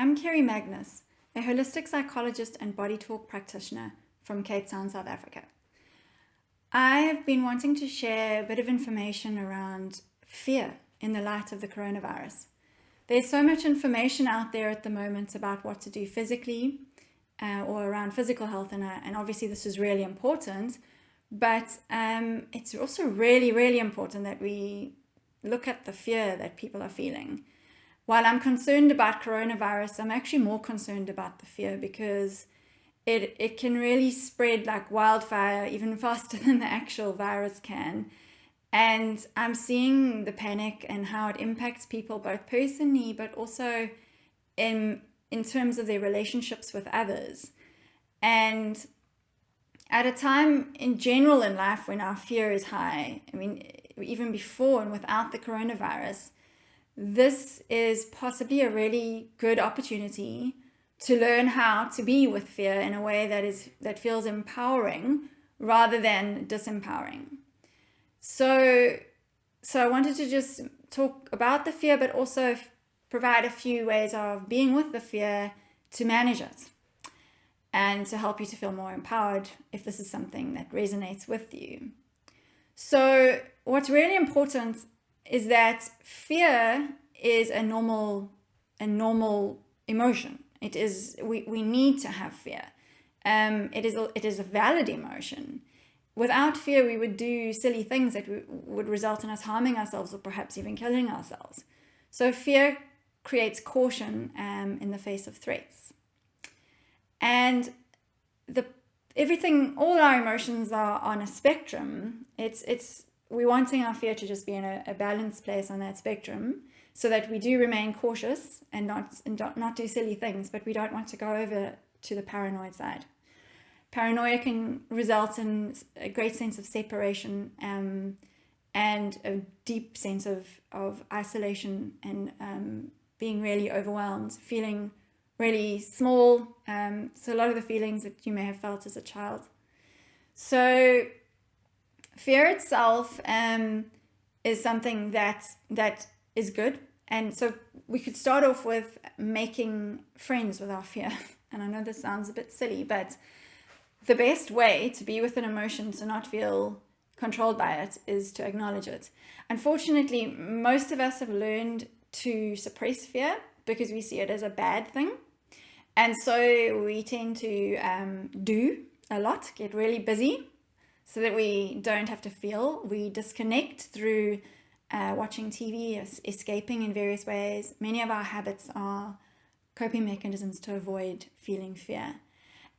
I'm Kerry Magnus, a holistic psychologist and body talk practitioner from Cape Town, South Africa. I have been wanting to share a bit of information around fear in the light of the coronavirus. There's so much information out there at the moment about what to do physically or around physical health, and obviously this is really important, but it's also really, really important that we look at the fear that people are feeling. While I'm concerned about coronavirus, I'm actually more concerned about the fear because it can really spread like wildfire, even faster than the actual virus can. And I'm seeing the panic and how it impacts people both personally, but also in terms of their relationships with others. And at a time in general in life when our fear is high, I mean, even before and without the coronavirus, this is possibly a really good opportunity to learn how to be with fear in a way that feels empowering rather than disempowering. So I wanted to just talk about the fear, but also provide a few ways of being with the fear to manage it and to help you to feel more empowered if this is something that resonates with you. So what's really important is that fear is a normal emotion. It is, we need to have fear. It is a valid emotion. Without fear, we would do silly things that would result in us harming ourselves or perhaps even killing ourselves. So fear creates caution in the face of threats. And all our emotions are on a spectrum. We're wanting our fear to just be in a balanced place on that spectrum so that we do remain cautious and not do silly things, but we don't want to go over to the paranoid side. Paranoia can result in a great sense of separation and a deep sense of isolation and being really overwhelmed, feeling really small. So a lot of the feelings that you may have felt as a child. So fear itself is something that is good. And so we could start off with making friends with our fear. And I know this sounds a bit silly, but the best way to be with an emotion, to not feel controlled by it, is to acknowledge it. Unfortunately, most of us have learned to suppress fear because we see it as a bad thing. And so we tend to do a lot, get really busy so that we don't have to feel. We disconnect through watching TV, escaping in various ways. Many of our habits are coping mechanisms to avoid feeling fear.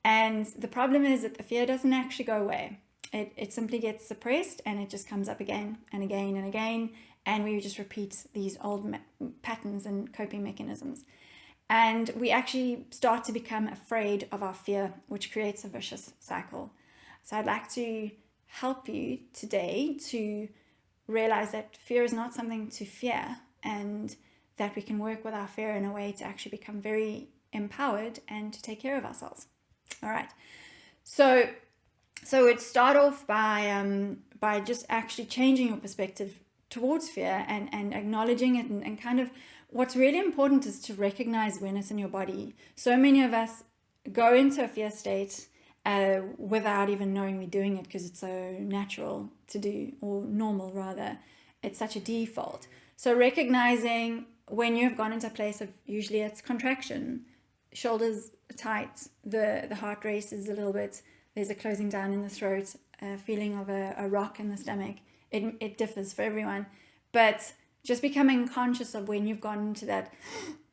And the problem is that the fear doesn't actually go away. It simply gets suppressed and it just comes up again and again and again. And we just repeat these old patterns and coping mechanisms. And we actually start to become afraid of our fear, which creates a vicious cycle. So I'd like to help you today to realize that fear is not something to fear and that we can work with our fear in a way to actually become very empowered and to take care of ourselves. All right. So we'd start off by just actually changing your perspective towards fear and acknowledging it and kind of what's really important is to recognize when it's in your body. So many of us go into a fear state without even knowing we're doing it because it's so natural to do, or normal rather. It's such a default. So recognizing when you've gone into a place of, usually it's contraction, shoulders tight, the heart races a little bit, there's a closing down in the throat, a feeling of a rock in the stomach. It differs for everyone, but just becoming conscious of when you've gone into that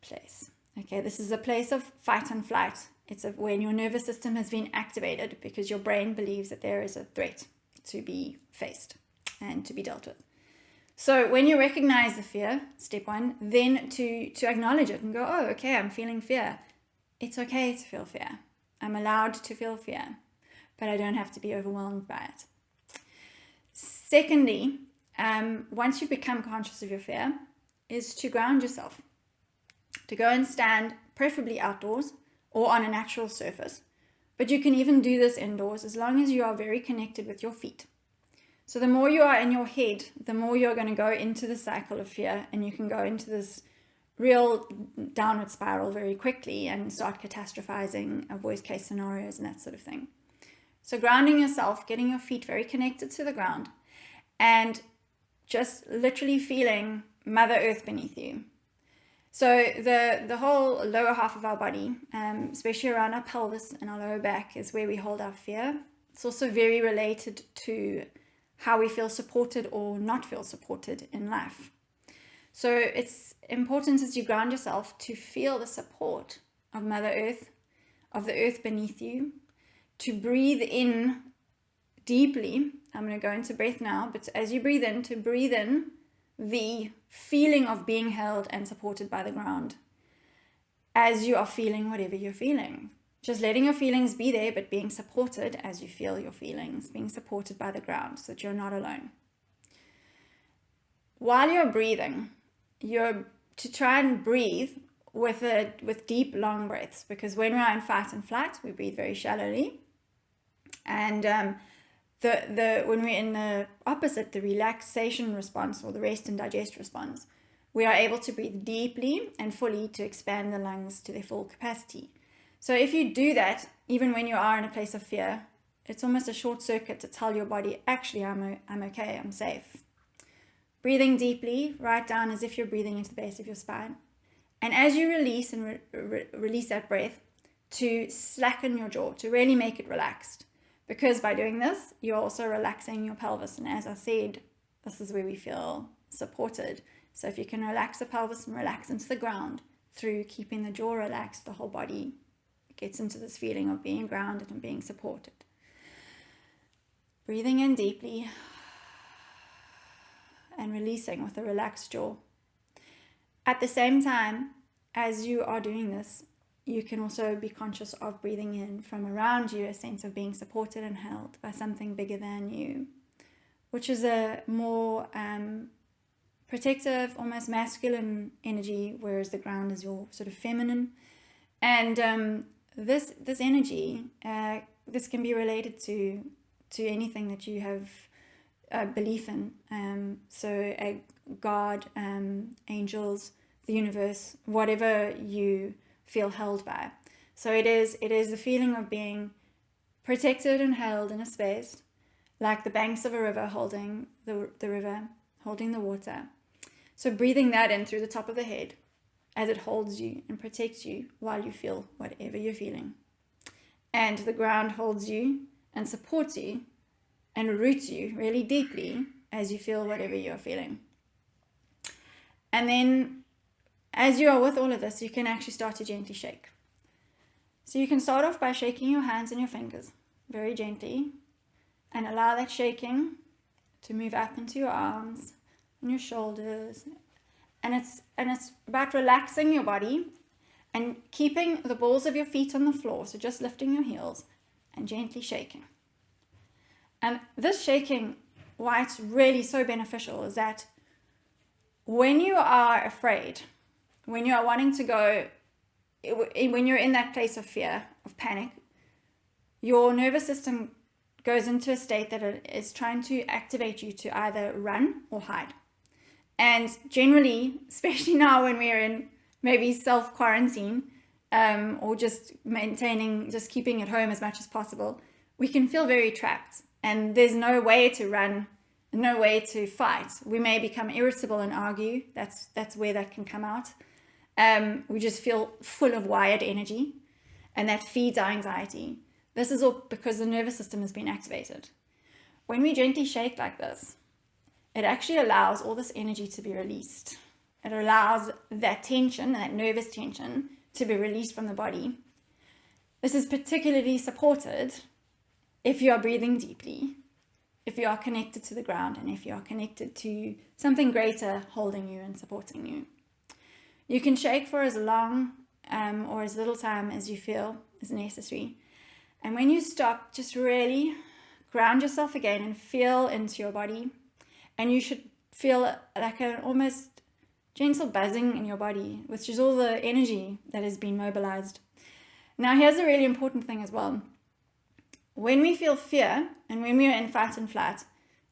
place. Okay, this is a place of fight and flight. It's when your nervous system has been activated because your brain believes that there is a threat to be faced and to be dealt with. So when you recognize the fear, step one, then to acknowledge it and go, oh, okay, I'm feeling fear. It's okay to feel fear. I'm allowed to feel fear, but I don't have to be overwhelmed by it. Secondly, once you become conscious of your fear, is to ground yourself. To go and stand, preferably outdoors or on a natural surface. But you can even do this indoors as long as you are very connected with your feet. So the more you are in your head, the more you're going to go into the cycle of fear, and you can go into this real downward spiral very quickly and start catastrophizing of worst case scenarios and that sort of thing. So grounding yourself, getting your feet very connected to the ground, and just literally feeling Mother Earth beneath you. So the whole lower half of our body, especially around our pelvis and our lower back, is where we hold our fear. It's also very related to how we feel supported or not feel supported in life. So it's important as you ground yourself to feel the support of Mother Earth, of the earth beneath you, to breathe in deeply. I'm going to go into breath now, but as you breathe in, to breathe in the feeling of being held and supported by the ground as you are feeling whatever you're feeling. Just letting your feelings be there, but being supported as you feel your feelings, being supported by the ground so that you're not alone. While you're breathing, you're to try and breathe with deep, long breaths, because when we're in fight and flight, we breathe very shallowly. And when we're in the opposite, the relaxation response or the rest and digest response, we are able to breathe deeply and fully to expand the lungs to their full capacity. So if you do that, even when you are in a place of fear, it's almost a short circuit to tell your body, actually, I'm okay, I'm safe. Breathing deeply, right down as if you're breathing into the base of your spine. And as you release and release that breath, to slacken your jaw, to really make it relaxed. Because by doing this, you're also relaxing your pelvis. And as I said, this is where we feel supported. So if you can relax the pelvis and relax into the ground through keeping the jaw relaxed, the whole body gets into this feeling of being grounded and being supported. Breathing in deeply and releasing with a relaxed jaw. At the same time, as you are doing this, you can also be conscious of breathing in from around you, a sense of being supported and held by something bigger than you, which is a more protective, almost masculine energy, whereas the ground is your sort of feminine. And this energy, this can be related to anything that you have a belief in. So a God, angels, the universe, whatever you feel held by. So it is the feeling of being protected and held in a space, like the banks of a river holding the river, holding the water. So breathing that in through the top of the head as it holds you and protects you while you feel whatever you're feeling. And the ground holds you and supports you and roots you really deeply as you feel whatever you're feeling. And then as you are with all of this, you can actually start to gently shake. So you can start off by shaking your hands and your fingers very gently and allow that shaking to move up into your arms and your shoulders. And it's about relaxing your body and keeping the balls of your feet on the floor. So just lifting your heels and gently shaking. And this shaking, why it's really so beneficial is that when you are afraid, when you are wanting to go, when you're in that place of fear, of panic, your nervous system goes into a state that it is trying to activate you to either run or hide. And generally, especially now when we're in maybe self-quarantine, or just keeping at home as much as possible, we can feel very trapped. And there's no way to run, no way to fight. We may become irritable and argue. That's where that can come out. We just feel full of wired energy, and that feeds our anxiety. This is all because the nervous system has been activated. When we gently shake like this, it actually allows all this energy to be released. It allows that tension, that nervous tension, to be released from the body. This is particularly supported if you are breathing deeply, if you are connected to the ground, and if you are connected to something greater holding you and supporting you. You can shake for as long or as little time as you feel is necessary. And when you stop, just really ground yourself again and feel into your body. And you should feel like an almost gentle buzzing in your body, which is all the energy that has been mobilized. Now, here's a really important thing as well. When we feel fear and when we are in fight and flight,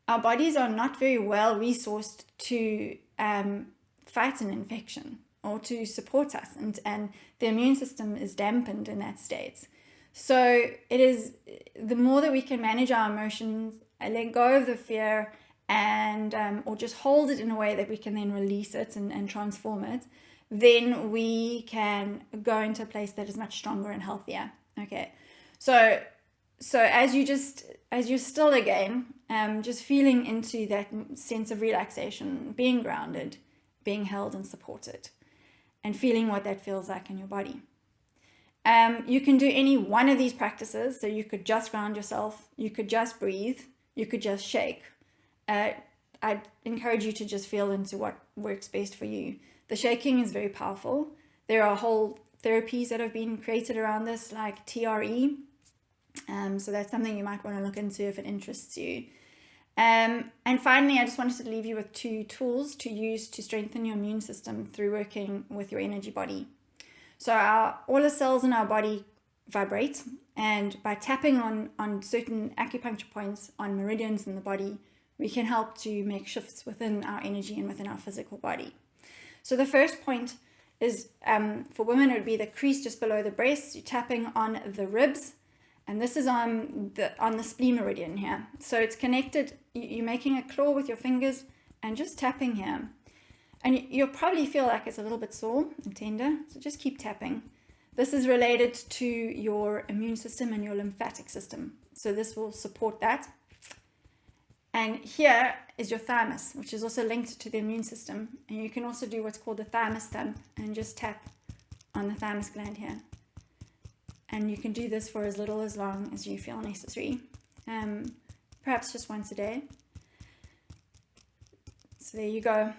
our bodies are not very well resourced to fight an infection or to support us, and the immune system is dampened in that state. So it is, the more that we can manage our emotions and let go of the fear, and or just hold it in a way that we can then release it and transform it, then we can go into a place that is much stronger and healthier. Okay, so as you're still again, just feeling into that sense of relaxation, being grounded, being held and supported, and feeling what that feels like in your body. You can do any one of these practices. So you could just ground yourself, you could just breathe, you could just shake. I'd encourage you to just feel into what works best for you. The shaking is very powerful. There are whole therapies that have been created around this, like TRE. So that's something you might want to look into if it interests you. And finally, I just wanted to leave you with 2 tools to use to strengthen your immune system through working with your energy body. So all the cells in our body vibrate, and by tapping on certain acupuncture points on meridians in the body, we can help to make shifts within our energy and within our physical body. So the first point is, for women, it would be the crease just below the breast. You're tapping on the ribs, and this is on the spleen meridian here. So it's connected. You're making a claw with your fingers and just tapping here. And you'll probably feel like it's a little bit sore and tender, so just keep tapping. This is related to your immune system and your lymphatic system, so this will support that. And here is your thymus, which is also linked to the immune system. And you can also do what's called the thymus thump and just tap on the thymus gland here. And you can do this for as little as long as you feel necessary, perhaps just once a day. So there you go.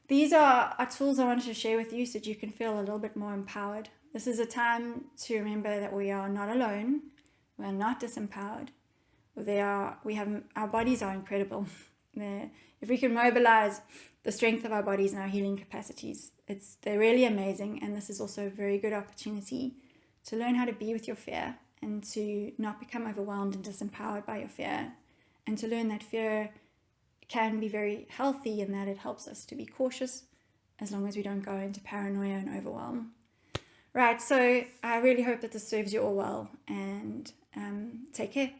These are tools I wanted to share with you so that you can feel a little bit more empowered. This is a time to remember that we are not alone. We are not disempowered. Our bodies are incredible. If we can mobilize the strength of our bodies and our healing capacities, they're really amazing. And this is also a very good opportunity to learn how to be with your fear and to not become overwhelmed and disempowered by your fear, and to learn that fear can be very healthy in that it helps us to be cautious as long as we don't go into paranoia and overwhelm. Right, so I really hope that this serves you all well, and take care.